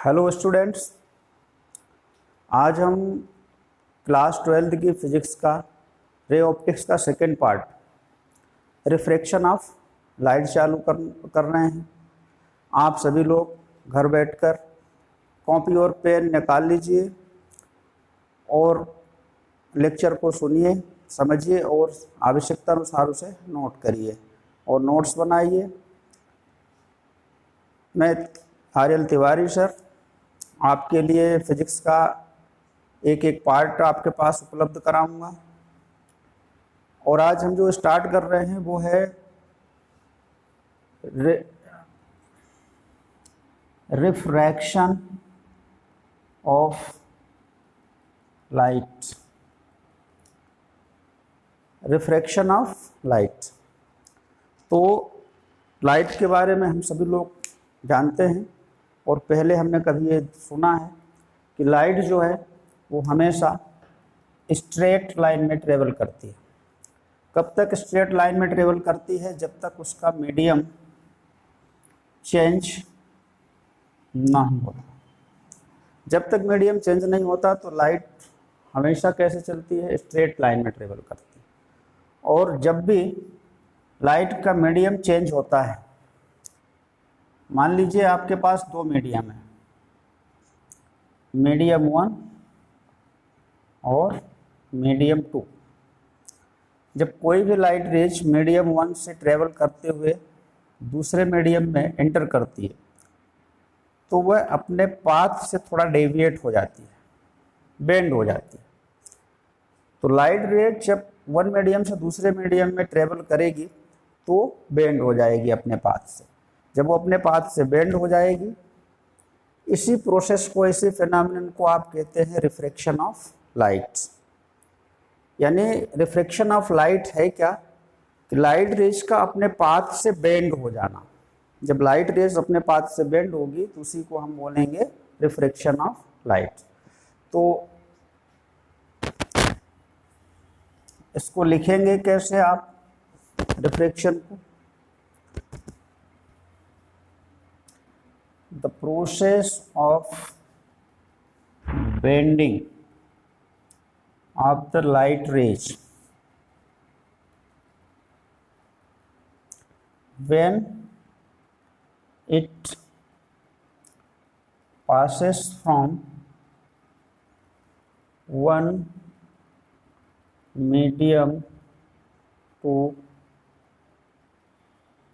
Hello students, आज हम class 12th की फिजिक्स का रे ऑप्टिक्स का second part refraction of light चालू कर रहे हैं। आप सभी लोग घर बैठकर कॉपी और पेन निकाल लीजिए और लेक्चर को सुनिए, समझिए और आवश्यकता अनुसार उसे नोट करिए और नोट्स बनाइए। मैं आर्यल तिवारी सर आपके लिए फिजिक्स का एक एक पार्ट आपके पास उपलब्ध कराऊंगा। और आज हम जो स्टार्ट कर रहे हैं वो है refraction of light. Refraction of light, तो लाइट के बारे में हम सभी लोग जानते हैं और पहले हमने कभी ये सुना है कि लाइट जो है वो हमेशा स्ट्रेट लाइन में ट्रेवल करती है। कब तक स्ट्रेट लाइन में ट्रेवल करती है? जब तक उसका मीडियम चेंज नहीं होता। जब तक मीडियम चेंज नहीं होता तो लाइट हमेशा कैसे चलती है? स्ट्रेट लाइन में ट्रेवल करती है। और जब भी लाइट का मीडियम चेंज होता है, मान लीजिए आपके पास दो मीडियम है, मीडियम 1 और मीडियम 2। जब कोई भी लाइट रेज मीडियम 1 से ट्रेवल करते हुए दूसरे मीडियम में एंटर करती है तो वह अपने पाथ से थोड़ा डेविएट हो जाती है, बेंड हो जाती है। तो लाइट रेज जब वन मीडियम से दूसरे मीडियम में ट्रेवल करेगी तो बेंड हो जाएगी अपने पाथ से। जब वो अपने पाथ से बेंड हो जाएगी, इसी प्रोसेस को, इसी फिनोमेनन को आप कहते हैं रिफ्रैक्शन ऑफ लाइट। यानी रिफ्रैक्शन ऑफ लाइट है क्या कि लाइट रेज का अपने पाथ से बेंड हो जाना। जब लाइट रेज अपने पाथ से बेंड होगी तो उसी को हम बोलेंगे रिफ्रैक्शन ऑफ लाइट। तो इसको लिखेंगे कैसे आप रिफ्रैक्शन को? The process of bending of the light rays when it passes from one medium to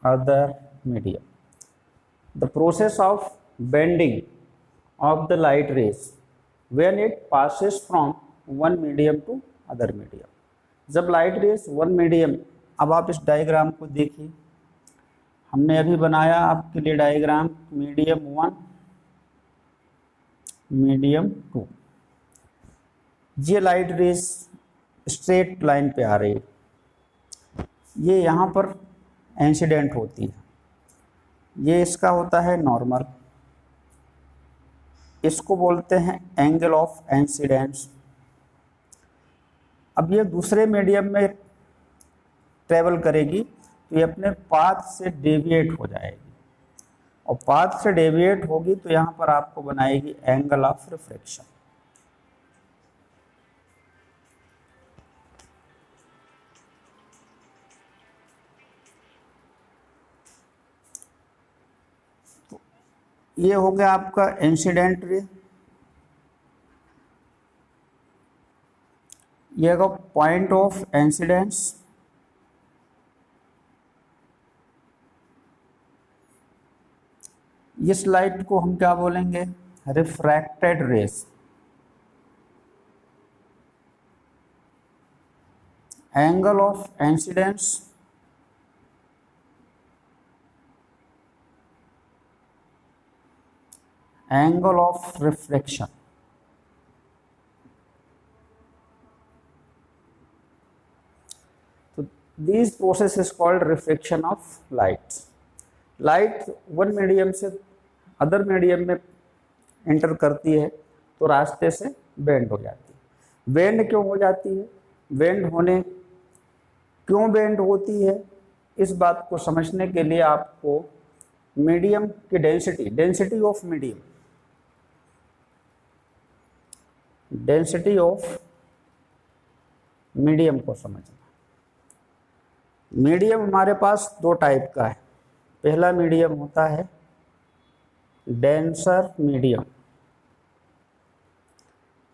other medium. The process of bending of the light rays when it passes from one medium to other medium. जब light rays one medium, अब आप इस diagram को देखिए, हमने अभी बनाया आपके लिए डायग्राम मीडियम 1 मीडियम 2। ये लाइट रेज स्ट्रेट लाइन पे आ रही है, ये यहाँ पर इंसिडेंट होती है, ये इसका होता है नॉर्मल, इसको बोलते हैं एंगल ऑफ इंसिडेंस। अब ये दूसरे मीडियम में ट्रेवल करेगी तो ये अपने पाथ से डेविएट हो जाएगी और पाथ से डेविएट होगी तो यहाँ पर आपको बनाएगी एंगल ऑफ रिफ्रैक्शन। ये हो गया आपका इंसिडेंट रे, ये होगा पॉइंट ऑफ इंसिडेंस। इस लाइट को हम क्या बोलेंगे? Refracted rays. Angle of incidence angle of reflection। So this process is called refraction of light। Light one medium से अदर मीडियम में एंटर करती है तो रास्ते से बेंड हो जाती है। बेंड क्यों हो जाती है? बेंड होने क्यों बेंड होती है, इस बात को समझने के लिए आपको मीडियम की density of medium, density of medium को समझना। मीडियम हमारे पास दो टाइप का है। पहला मीडियम होता है डेंसर मीडियम।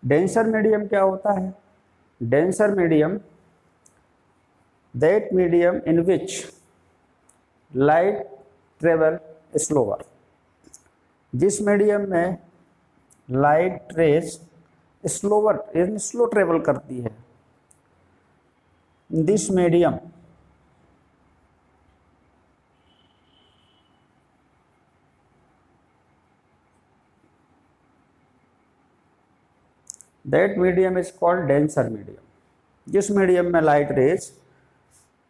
डेंसर मीडियम क्या होता है? Denser medium that medium in which light travel slower. जिस मीडियम में light rays slower slow travel करती है, this medium that medium is called denser medium. जिस मीडियम में लाइट रेज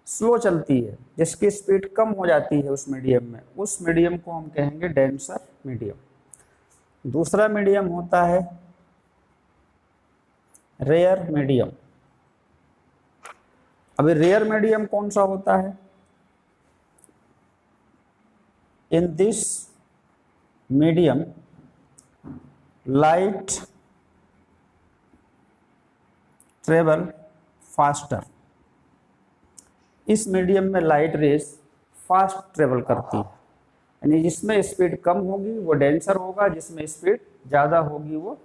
स्लो चलती है, जिसकी स्पीड कम हो जाती है उस मीडियम में, उस मीडियम को हम कहेंगे डेंसर मीडियम। दूसरा मीडियम होता है रेयर मीडियम। अभी रेयर मीडियम कौन सा होता है? In this medium light travel faster. इस मीडियम में लाइट रेज फास्ट ट्रेवल करती है, यानी जिसमें स्पीड कम होगी वो डेंसर होगा, जिसमें स्पीड ज़्यादा होगी वो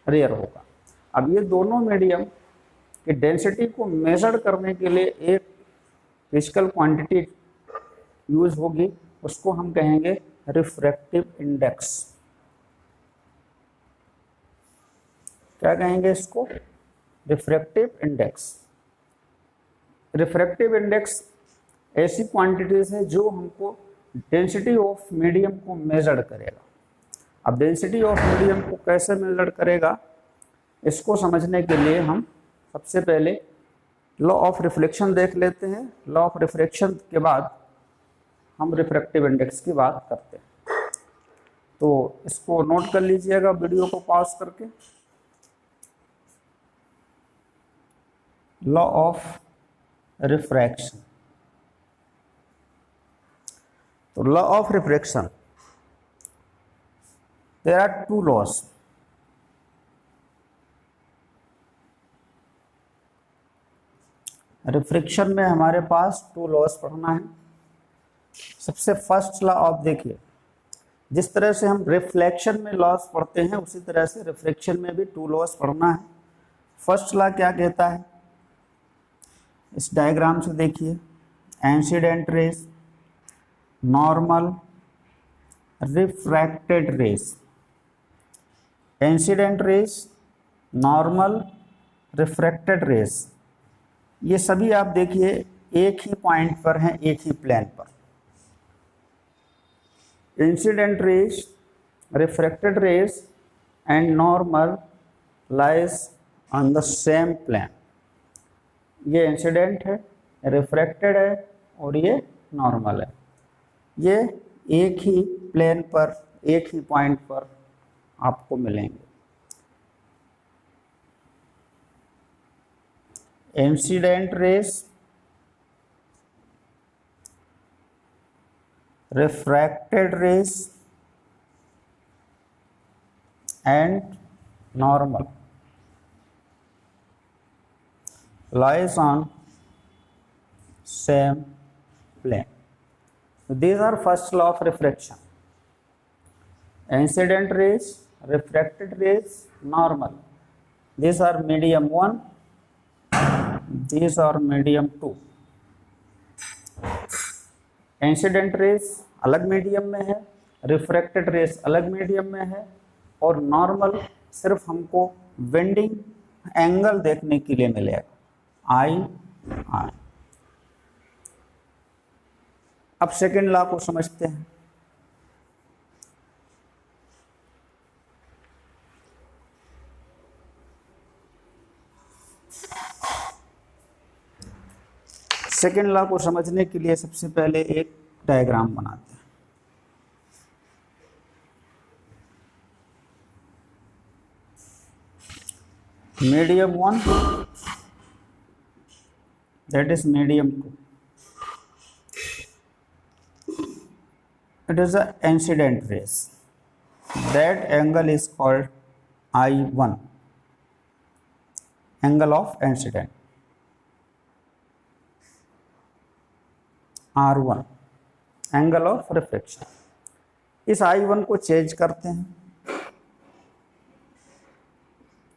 रेयर होगा। अब ये दोनों मीडियम की डेंसिटी को मेजर करने के लिए एक फिजिकल क्वांटिटी यूज होगी, उसको हम कहेंगे रिफ्रैक्टिव इंडेक्स। क्या कहेंगे इसको? Refractive index. रिफ्रैक्टिव इंडेक्स ऐसी क्वांटिटीज है जो हमको डेंसिटी ऑफ मीडियम को मेजर करेगा। अब डेंसिटी ऑफ मीडियम को कैसे मेजर करेगा, इसको समझने के लिए हम सबसे पहले लॉ ऑफ रिफ्लेक्शन देख लेते हैं। लॉ ऑफ रिफ्लेक्शन के बाद हम रिफ्रैक्टिव इंडेक्स की बात करते हैं। तो इसको नोट कर लीजिएगा वीडियो को पॉज करके। Law of refraction. तो law of refraction, there are two laws. Refraction में हमारे पास टू लॉज पढ़ना है। सबसे फर्स्ट लॉ ऑफ, देखिए जिस तरह से हम रिफ्लेक्शन में लॉज पढ़ते हैं उसी तरह से रिफ्रैक्शन में भी टू लॉज पढ़ना है। फर्स्ट लॉ क्या कहता है, इस डायग्राम से देखिए, incident rays, normal, refracted rays. Incident rays, normal, refracted rays, ये सभी आप देखिए एक ही पॉइंट पर हैं, एक ही प्लेन पर। Incident rays, refracted rays and normal lies on the same plane. ये इंसिडेंट है, रिफ्रैक्टेड है और ये नॉर्मल है। ये एक ही प्लेन पर, एक ही पॉइंट पर आपको मिलेंगे। Incident rays, refracted rays and normal lies on same plane. So these are first law of refraction. Incident rays, refracted rays, normal. These are medium 1, these are medium 2. Incident rays अलग medium में है, refracted raise अलग medium में है, और normal सिर्फ हमको bending angle देखने के लिए मिलेगा, आई आई। अब सेकेंड लॉ को समझते हैं। सेकेंड लॉ को समझने के लिए सबसे पहले एक डायग्राम बनाते हैं। Medium 1, that is medium 2. It is an incident rays. That angle is called I1. Angle of incident R1 angle of reflection. इस I1 को चेंज करते हैं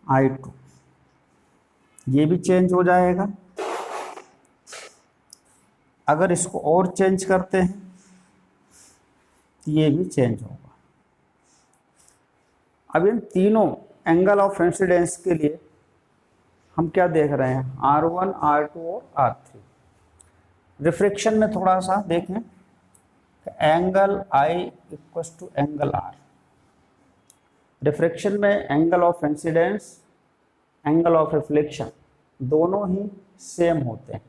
I2, ये भी चेंज हो जाएगा। अगर इसको और चेंज करते हैं तो ये भी चेंज होगा। अब इन तीनों एंगल ऑफ इंसिडेंस के लिए हम क्या देख रहे हैं, R1, R2 और R3। रिफ्रैक्शन में थोड़ा सा देखें, angle I equal to angle R। Refraction में angle of incidence, angle of reflection दोनों ही सेम होते हैं।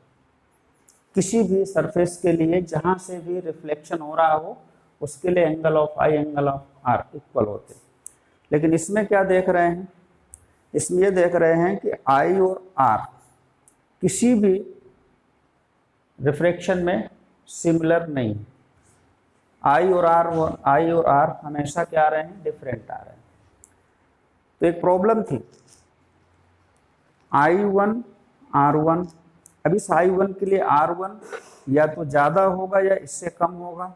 किसी भी सरफेस के लिए जहाँ से भी रिफ्लेक्शन हो रहा हो उसके लिए angle of I, angle of R equal होते हैं। लेकिन इसमें क्या देख रहे हैं, इसमें ये देख रहे हैं कि I और R किसी भी रिफ्रैक्शन में सिमिलर नहीं है। I और R हमेशा क्या आ रहे हैं, डिफरेंट आ रहे हैं। तो एक प्रॉब्लम थी I1 R1, अब इस I1 के लिए R1 या तो ज़्यादा होगा या इससे कम होगा,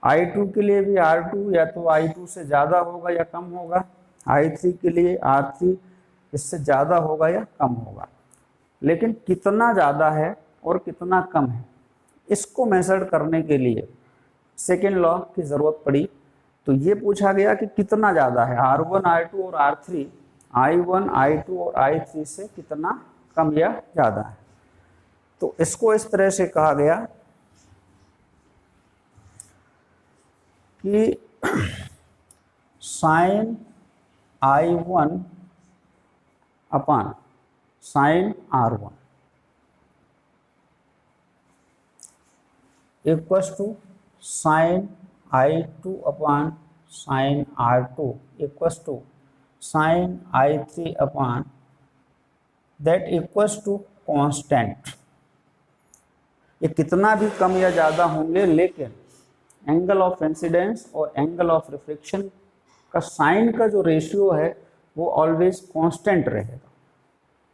I2 के लिए भी R2 या तो I2 से ज़्यादा होगा या कम होगा, I3 के लिए R3 इससे ज़्यादा होगा या कम होगा। लेकिन कितना ज़्यादा है और कितना कम है इसको मेजर करने के लिए सेकेंड लॉ की ज़रूरत पड़ी। तो ये पूछा गया कि कितना ज़्यादा है, R1, R2 और R3, I1, I2 और I3 से कितना कम या ज़्यादा है। तो इसको इस तरह से कहा गया कि sine I1 upon sine R1 equals to sine I2 upon sine R2 equals to sine I3 upon that equals to constant. ये कितना भी कम या ज़्यादा होंगे लेकिन एंगल ऑफ इंसिडेंस और एंगल ऑफ रिफ्लेक्शन का साइन का जो रेशियो है वो ऑलवेज कांस्टेंट रहेगा।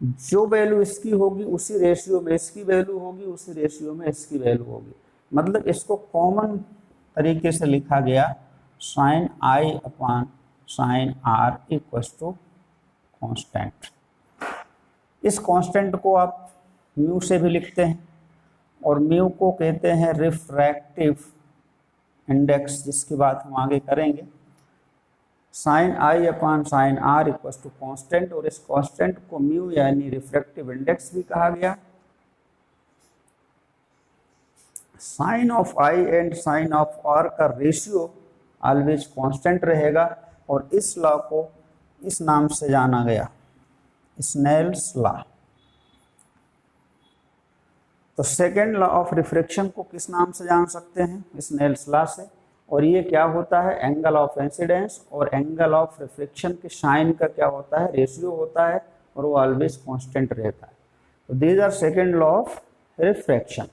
जो वैल्यू इसकी होगी उसी रेशियो में इसकी वैल्यू होगी, उसी रेशियो में इसकी वैल्यू होगी। मतलब इसको कॉमन तरीके से लिखा गया sine I upon sine R equals to constant. इस कांस्टेंट को आप म्यू से भी लिखते हैं और म्यू को कहते हैं रिफ्रैक्टिव इंडेक्स, जिसकी बात हम आगे करेंगे। Sine I upon sine R equals to constant, और इस कांस्टेंट को म्यू यानी रिफ्रैक्टिव इंडेक्स भी कहा गया। Sine of I and sine of R का रेशियो ऑलवेज कांस्टेंट रहेगा और इस लॉ को इस नाम से जाना गया, स्नेल्स लॉ। तो सेकेंड लॉ ऑफ रिफ्रैक्शन को किस नाम से जान सकते हैं, स्नेल्स लॉ से। और ये क्या होता है, एंगल ऑफ इंसिडेंस और एंगल ऑफ रिफ्रैक्शन के साइन का क्या होता है, रेशियो होता है और वो ऑलवेज कांस्टेंट रहता है। तो these are second law of refraction,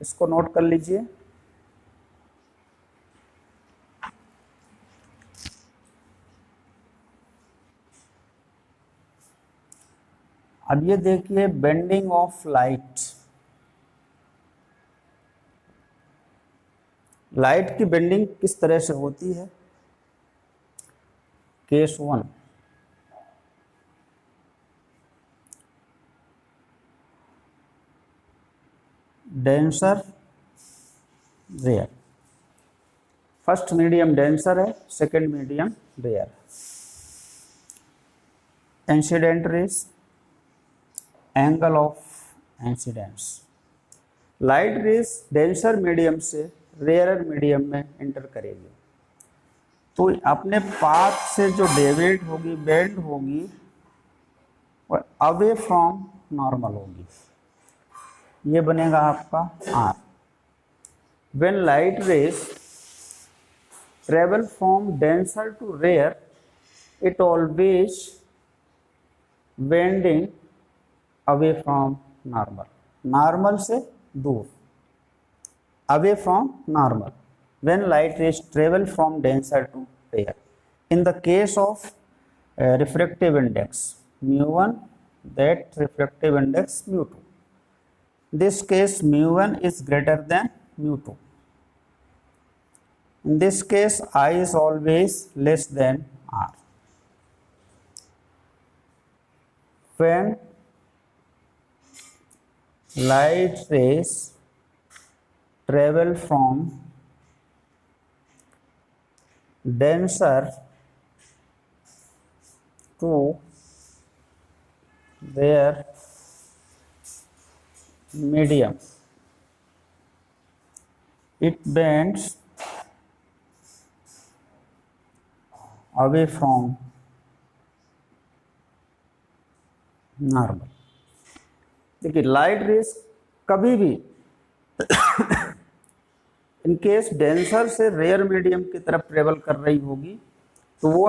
इसको नोट कर लीजिए। अब ये देखिए बेंडिंग ऑफ लाइट। लाइट की बेंडिंग किस तरह से होती है। Case 1, denser rare. First medium denser है, second medium rare. Incident rays, angle of incidence. Light rays denser medium से रेयर मीडियम में एंटर करेगी तो अपने पाथ से जो डेविएट होगी, बेंड होगी, और अवे फ्रॉम नॉर्मल होगी। ये बनेगा आपका R। When light rays travel from denser to rarer, it always bending away from normal, normal से दूर, away from normal. When light rays travel from denser to rarer. In the case of refractive index, mu1, that refractive index mu2. This case mu1 is greater than mu2. In this case, I is always less than R. When light rays travel from denser to their medium, it bends away from normal. देखिए light rays कभी भी in case denser से rare medium की तरफ travel कर रही होगी तो वो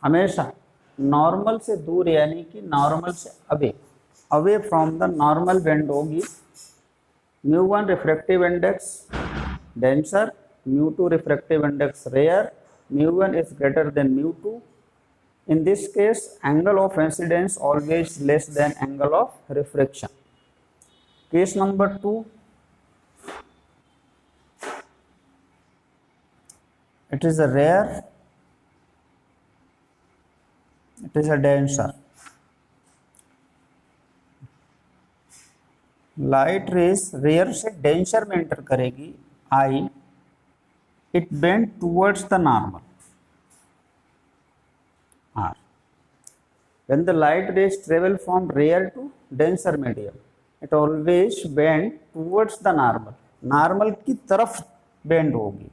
हमेशा नॉर्मल से दूर यानी कि नॉर्मल से away from the normal bend होगी। mu1 refractive index denser, mu2 refractive index rarer, mu1 is greater than mu2. In this case, angle of incidence always less than angle of refraction. Case number 2, it is a rare, it is a denser. Light rays rare से denser में enter करेगी I, it bend towards the normal R. When the light rays travel from rare to denser medium, it always bend towards the normal. Normal की तरफ bend होगी.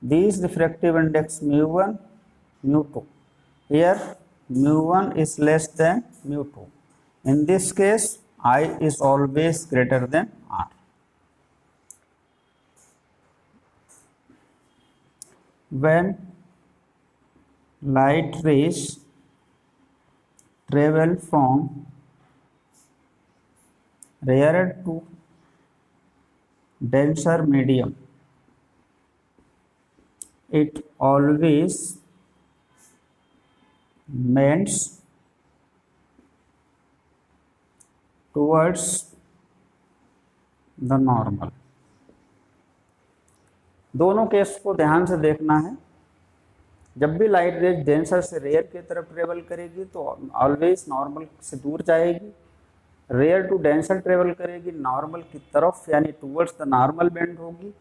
These refractive index mu1, mu2. Here mu1 is less than mu2. In this case, I is always greater than R. When light rays travel from rarer to denser medium, it always bends towards the normal. दोनों case को ध्यान से देखना है। जब भी light rays denser से rare की तरफ ट्रेवल करेगी तो ऑलवेज नॉर्मल से दूर जाएगी, रेयर टू डेंसर ट्रेवल करेगी नॉर्मल की तरफ यानी टूवर्ड्स द नॉर्मल बेंड होगी।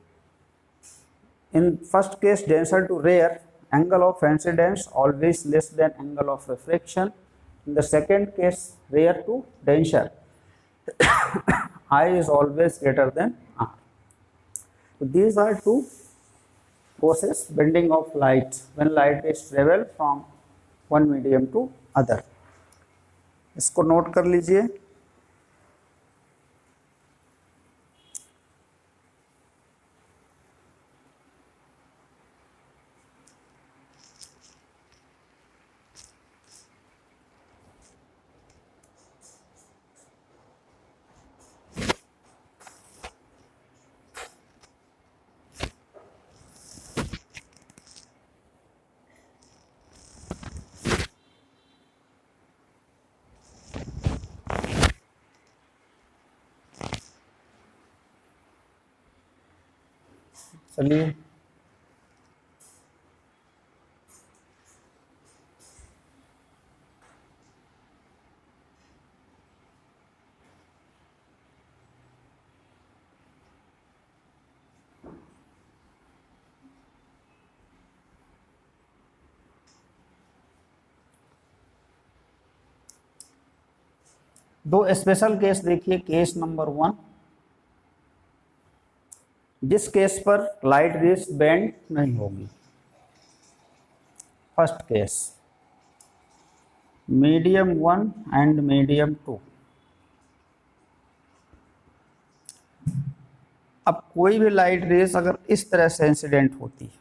In first case denser to rarer, angle of incidence always less than angle of reflection. In the second case rarer to denser, I is always greater than R. So these are two process bending of light when light is travel from one medium to other. इसको note कर लीजिए। चलिए दो special case देखिए। Case number 1, जिस case पर light rays bend नहीं होगी। First case medium 1 and medium 2। अब कोई भी लाइट रेस अगर इस तरह से इंसिडेंट होती है,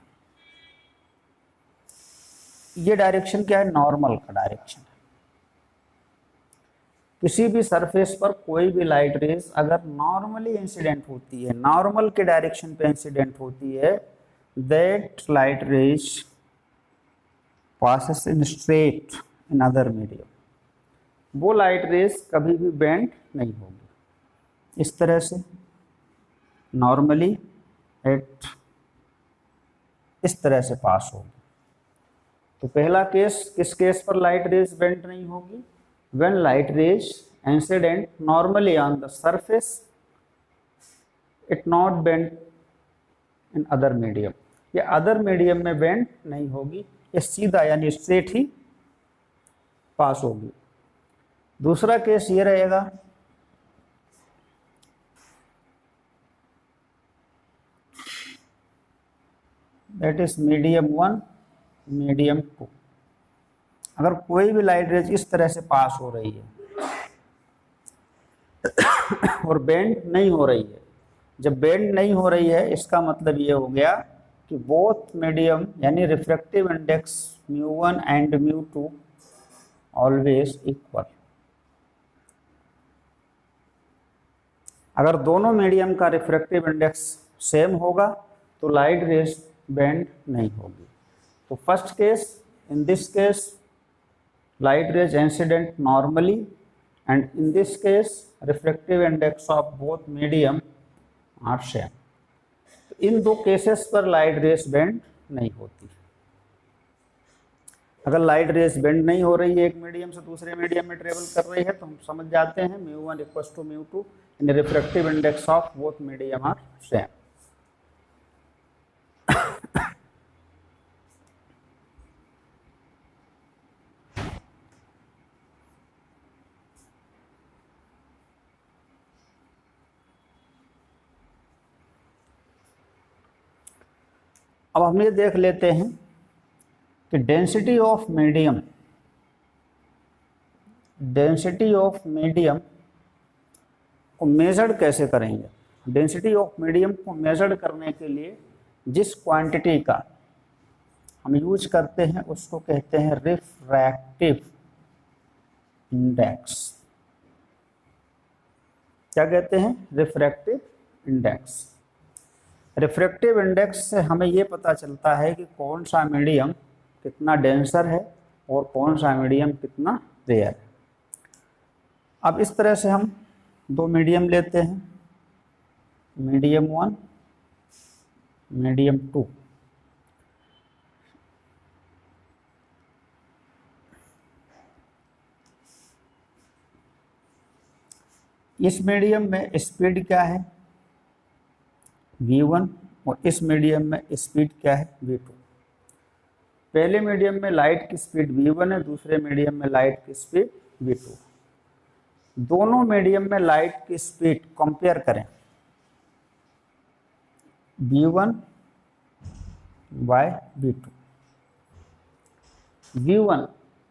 ये डायरेक्शन क्या है? नॉर्मल का डायरेक्शन है। किसी भी सरफेस पर कोई भी लाइट रेस अगर नॉर्मली इंसिडेंट होती है, नॉर्मल के डायरेक्शन पे इंसिडेंट होती है, that light rays passes in straight in other medium. वो लाइट रेज कभी भी बेंड नहीं होगी। इस तरह से नॉर्मली एट इस तरह से पास होगी। तो पहला केस, किस केस पर लाइट रेज बेंड नहीं होगी? When light raise incident normally on the surface it not bend in other medium. ये अदर मीडियम में बेंड नहीं होगी, ये सीधा यानी स्ट्रेट ही पास होगी। दूसरा केस ये रहेगा, दैट इज मीडियम 1 मीडियम 2। अगर कोई भी लाइट रेज इस तरह से पास हो रही है और बेंड नहीं हो रही है, जब बेंड नहीं हो रही है इसका मतलब ये हो गया कि बोथ मीडियम यानी refractive index μ1 and μ2 always equal. अगर दोनों मीडियम का रिफ्रैक्टिव इंडेक्स सेम होगा तो लाइट रेज बेंड नहीं होगी। तो first case, in this case light rays incident normally, and in this case refractive index of both medium are same। तो इन दो केसेस पर लाइट रेस बेंड नहीं होती। अगर लाइट रेस बेंड नहीं हो रही है, एक मीडियम से दूसरे मीडियम में ट्रेवल कर रही है, तो हम समझ जाते हैं μ1 = μ2 and refractive index of both medium are same. अब हम ये देख लेते हैं कि डेंसिटी ऑफ मीडियम को मेजर कैसे करेंगे। डेंसिटी ऑफ मीडियम को मेजर करने के लिए जिस क्वांटिटी का हम यूज करते हैं उसको कहते हैं रिफ्रैक्टिव इंडेक्स। क्या कहते हैं? Refractive index. रिफ्रैक्टिव इंडेक्स से हमें ये पता चलता है कि कौन सा मीडियम कितना डेंसर है और कौन सा मीडियम कितना रेयर है। अब इस तरह से हम दो मीडियम लेते हैं, मीडियम 1 मीडियम 2। इस मीडियम में स्पीड क्या है? v1 और इस मीडियम में स्पीड क्या है? v2। पहले मीडियम में लाइट की स्पीड v1 है, दूसरे मीडियम में लाइट की स्पीड v2। दोनों मीडियम में लाइट की स्पीड कंपेयर करें, v1 बाय v2। v1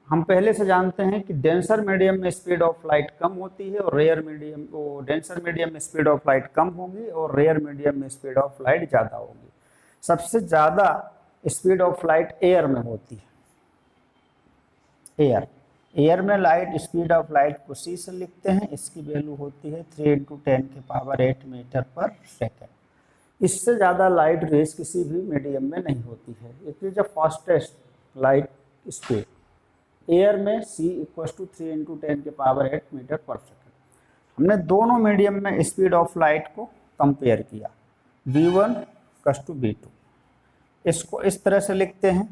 हम पहले से जानते हैं कि डेंसर मीडियम में स्पीड ऑफ लाइट कम होती है और डेंसर मीडियम में स्पीड ऑफ लाइट कम होगी और रेयर मीडियम में स्पीड ऑफ लाइट ज़्यादा होगी। सबसे ज़्यादा स्पीड ऑफ लाइट एयर में होती है। एयर में लाइट स्पीड ऑफ लाइट को c से लिखते हैं, इसकी वैल्यू होती है 3 × 10⁸ मीटर/सेकेंड। इससे ज़्यादा लाइट रेस किसी भी मीडियम में नहीं होती है। It is the fastest light speed. Air में c = 3 × 10⁸ मीटर/सेकेंड। हमने दोनों मीडियम में स्पीड ऑफ लाइट को कंपेयर किया, v1 = v2। इसको इस तरह से लिखते हैं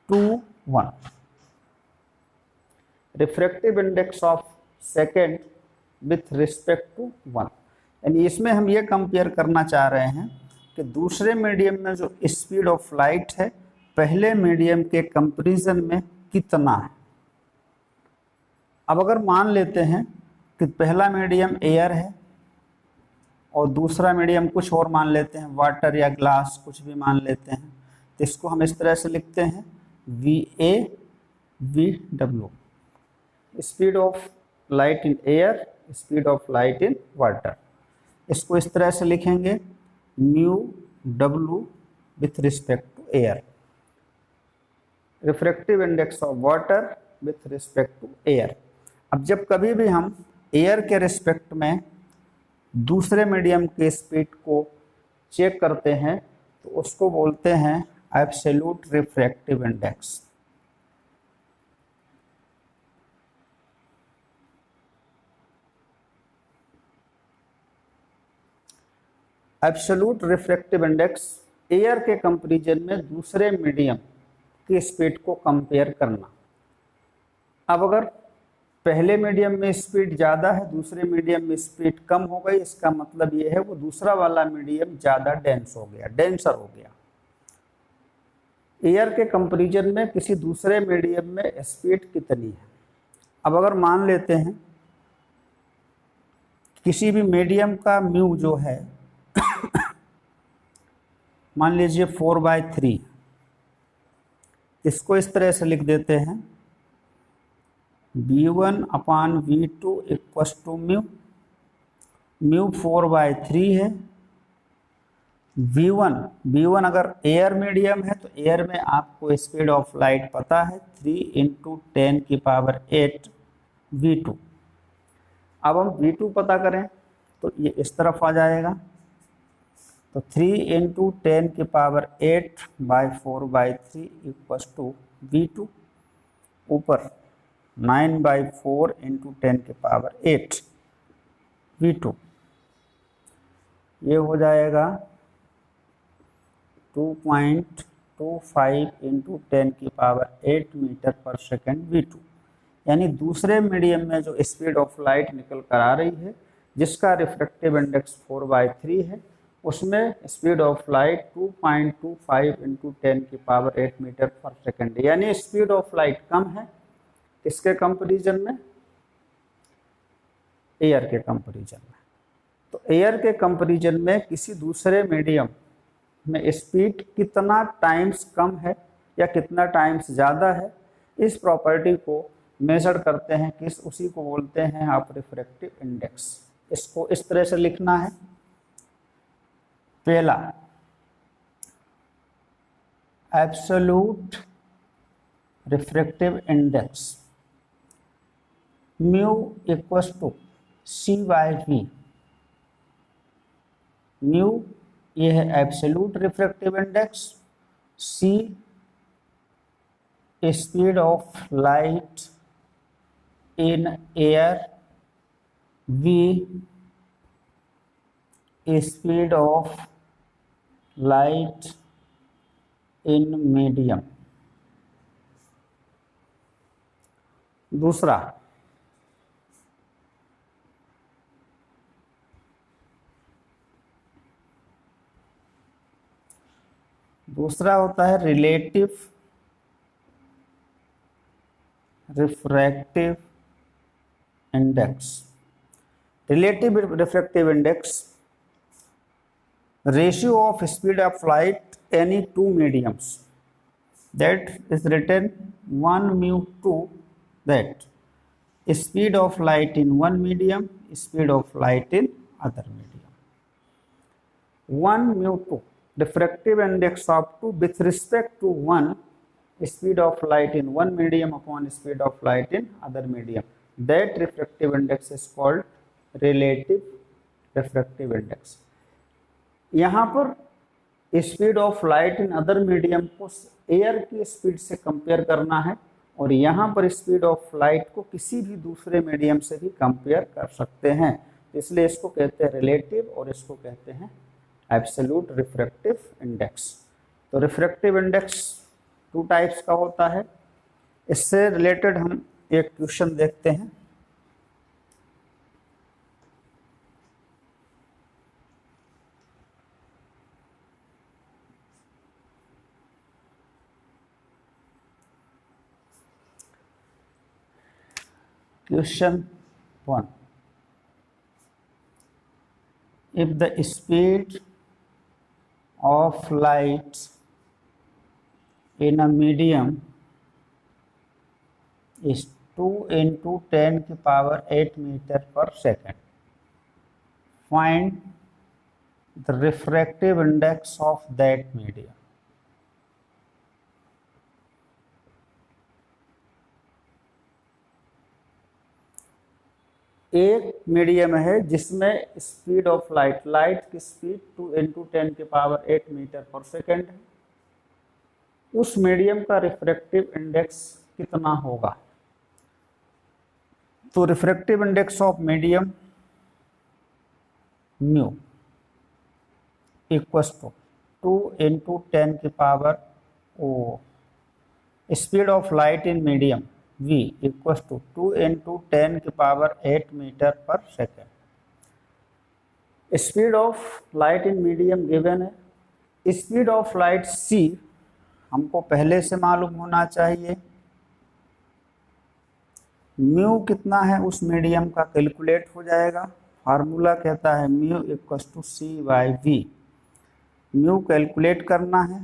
2 1। Refractive index of second with respect to 1, यानी इसमें हम ये कंपेयर करना चाह रहे हैं कि दूसरे मीडियम में जो स्पीड ऑफ लाइट है पहले मीडियम के कंपैरिजन में कितना है। अब अगर मान लेते हैं कि पहला मीडियम एयर है और दूसरा मीडियम कुछ और मान लेते हैं, वाटर या ग्लास, कुछ भी मान लेते हैं, तो इसको हम इस तरह से लिखते हैं VA VW, speed of light in air, speed of light in water. इसको इस तरह से लिखेंगे μW with respect to air, refractive index of water with respect to air. अब जब कभी भी हम एयर के रिस्पेक्ट में दूसरे मीडियम के स्पीड को चेक करते हैं तो उसको बोलते हैं absolute refractive index. Absolute refractive index air के कंपैरिजन में दूसरे मीडियम की स्पीड को कंपेयर करना। अब अगर पहले मीडियम में स्पीड ज़्यादा है, दूसरे मीडियम में स्पीड कम हो गई, इसका मतलब ये है वो दूसरा वाला मीडियम ज़्यादा डेंसर हो गया। एयर के कंपैरिजन में किसी दूसरे मीडियम में स्पीड कितनी है। अब अगर मान लेते हैं किसी भी मीडियम का म्यू जो है मान लीजिए 4/3, इसको इस तरह से लिख देते हैं V1/V2 इक्वस टू म्यू 4/3 है। V1 अगर एयर मीडियम है तो एयर में आपको स्पीड ऑफ लाइट पता है 3 × 10⁸ V2। अब हम V2 पता करें तो ये इस तरफ आ जाएगा, तो 3 × 10⁸/4/3 इक्वस टू V2, ऊपर 9/4 × 10⁸ V2, ये हो जाएगा 2.25 × 10⁸ मीटर पर सेकेंड V2। यानी दूसरे मीडियम में जो स्पीड ऑफ लाइट निकल कर आ रही है जिसका रिफ्रैक्टिव इंडेक्स 4/3 है, उसमें स्पीड ऑफ लाइट 2.25 × 10⁸ मीटर पर सेकेंड, यानी स्पीड ऑफ लाइट कम है किसके कंपैरिजन में, एयर के कंपैरिजन में। तो एयर के कंपैरिजन में किसी दूसरे मीडियम में स्पीड कितना टाइम्स कम है या कितना टाइम्स ज़्यादा है, इस प्रॉपर्टी को मेजर करते हैं किस, उसी को बोलते हैं आप रिफ्रैक्टिव इंडेक्स। इसको इस तरह से लिखना है। पहला, absolute refractive index mu equals to C/V। Mu ये है absolute refractive index, C speed of light in air, V speed of light in medium. दूसरा, होता है relative refractive index. Relative refractive index ratio of speed of light any two mediums that is written 1μ2, that speed of light in one medium, speed of light in other medium. 1μ2 refractive index of 2 with respect to 1 speed of light in one medium upon speed of light in other medium, that refractive index is called relative refractive index. यहाँ पर speed of light in other medium को air की speed से compare करना है, और यहाँ पर स्पीड ऑफ लाइट को किसी भी दूसरे मीडियम से भी कंपेयर कर सकते हैं, इसलिए इसको कहते हैं रिलेटिव और इसको कहते हैं एब्सोल्यूट रिफ्रैक्टिव इंडेक्स। तो रिफ्रैक्टिव इंडेक्स 2 टाइप्स का होता है। इससे रिलेटेड हम एक क्वेश्चन देखते हैं। Question 1. If the speed of light in a medium is 2 × 10⁸ meter per second, find the refractive index of that medium. एक मीडियम है जिसमें स्पीड ऑफ लाइट की स्पीड 2 × 10⁸ मीटर पर सेकेंड है, उस मीडियम का रिफ्रैक्टिव इंडेक्स कितना होगा। तो refractive index of medium mu, equals to 2 into 10 की पावर ओ speed of light in medium v equals to 2 into 10 की पावर 8 मीटर पर second. Speed of light in medium given है। स्पीड ऑफ लाइट c हमको पहले से मालूम होना चाहिए। म्यू कितना है उस मीडियम का कैलकुलेट हो जाएगा। फार्मूला कहता है mu equal to C by V. Mu calculate करना है।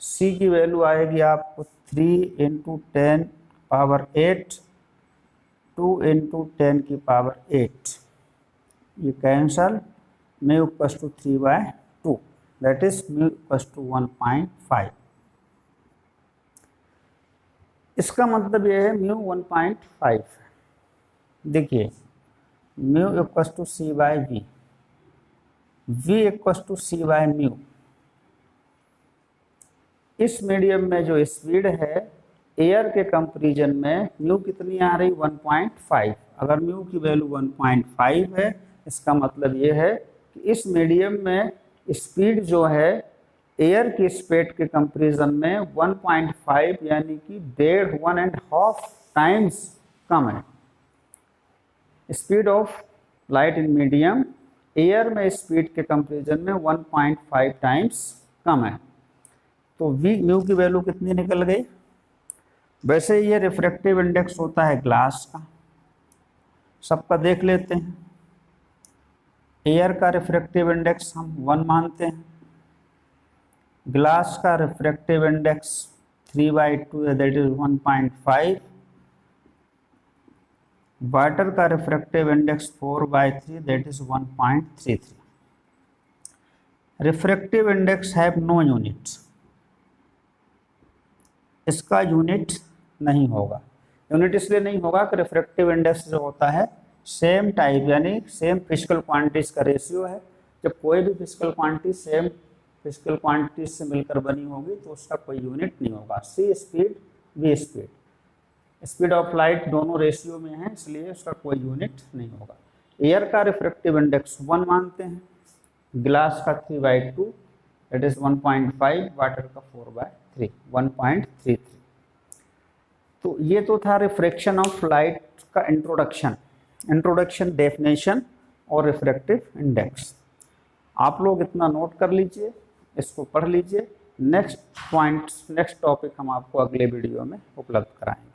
c की वैल्यू आएगी आपको 3 इंटू 10 पावर 8 2 इंटू 10 की पावर 8। ये cancel. Mu equal to 3/2 that is mu equal to 1.5। इसका मतलब ये है म्यू 1.5। देखिए mu equal to C by V, V equal to C by mu. इस मीडियम में जो स्पीड है एयर के कंपैरिजन में म्यू कितनी आ रही 1.5। अगर म्यू की वैल्यू 1.5 है इसका मतलब ये है कि इस मीडियम में स्पीड जो है एयर की स्पीड के कंपैरिजन में 1.5 यानी कि 1.5 टाइम्स कम है। Speed of light in medium air में स्पीड के कंपैरिजन में 1.5 टाइम्स कम है। तो वी म्यू की वैल्यू कितनी निकल गई। वैसे ये रिफ्रैक्टिव इंडेक्स होता है ग्लास का, सबका देख लेते हैं। एयर का रिफ्रैक्टिव इंडेक्स हम 1 मानते हैं। ग्लास का रिफ्रैक्टिव इंडेक्स 3/2 है दैट इज 1.5। वाटर का refractive index 4/3 that is 1.33। Refractive index have no unit, इसका यूनिट नहीं होगा। यूनिट इसलिए नहीं होगा कि रिफ्रैक्टिव इंडेक्स जो होता है सेम टाइप यानी सेम फिजिकल क्वांटिटीज का रेशियो है। जब कोई भी physical quantity same physical quantities से मिलकर बनी होगी तो उसका कोई यूनिट नहीं होगा। C speed V speed, speed of light दोनों रेशियो में है इसलिए उसका कोई यूनिट नहीं होगा। एयर का रिफ्रैक्टिव इंडेक्स 1 मानते हैं, ग्लास का 3/2 दैट इज 1.5, वाटर का 4/3 1.33। तो ये तो था रिफ्रैक्शन ऑफ लाइट का इंट्रोडक्शन डेफिनेशन और रिफ्रैक्टिव इंडेक्स। आप लोग इतना नोट कर लीजिए, इसको पढ़ लीजिए। नेक्स्ट टॉपिक हम आपको अगले वीडियो में उपलब्ध कराएंगे।